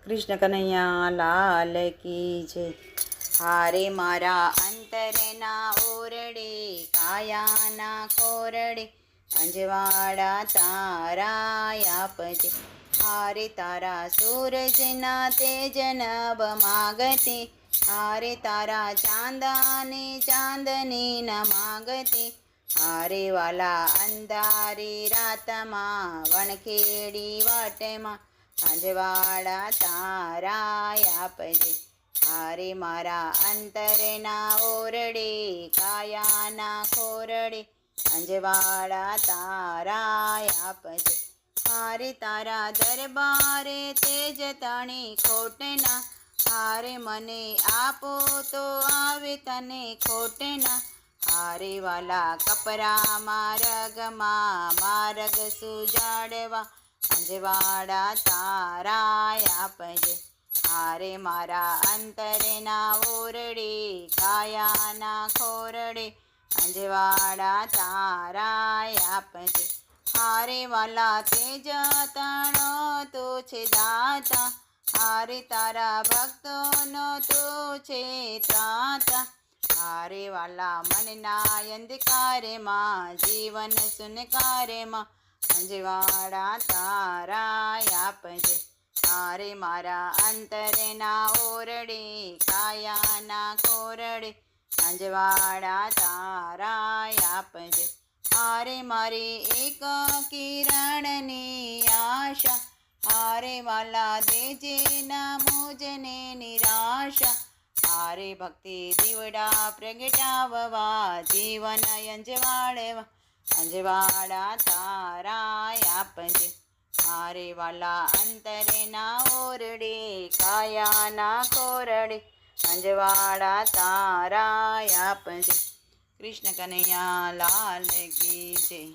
કૃષ્ણ કનૈયા લાલ કી જય. હારે મારા અંતરના ઓરડે, કાયાના કોરડે, અંજવાડા તારા આપજે. હારે તારા સૂરજના તેજ નભ માગતી, હારે તારા ચાંદાને ચાંદની ન માગતી. હારે વાલા અંધારી રાતમાં, વણખેડી વાટમાં, અંજવાડા તારા આપજે. હારે મારા અંતરના ઓરડે, કાયાના ખોરડે, અંજવાડા તારા આપજે. હારે તારા દરબારે તેજ તણી ખોટના, હારે મને આપો તો આવે તને ખોટના. હારે વાલા કપરા માર્ગમાં, માર્ગ સુજાડવા, અંજવાડા તારા આપજે. હારે મારા અંતરના ઓરડે, કાયાના ખોરડે, અંજવાડા તારા આપજે. હારે વાલા તેજ તણો તું છે દાતા, હારે તારા ભક્તોનો તું છે ત્રાતા. હારે વાલા મનના અંધકારમાં, જીવન સુનકારમાં, અંજવાડા તારા આપજે. હારે મારા અંતરના ઓરડે, કાયાના ખોરડે, અંજવાડા તારા આપજે. હારે મારી એક કિરણની આશા, હારે વાલા દેજે ના મુજને નિરાશા. હારે ભક્તિ દીવડા પ્રગટાવવા, જીવન અંજવાડવા, અંજવાડા તારા આપજે. હારે વાલા અંતરના ઓરડે, કાયાના ખોરડે, અંજવાડા તારા આપજે. કૃષ્ણ કનૈયા લાલ કી જય.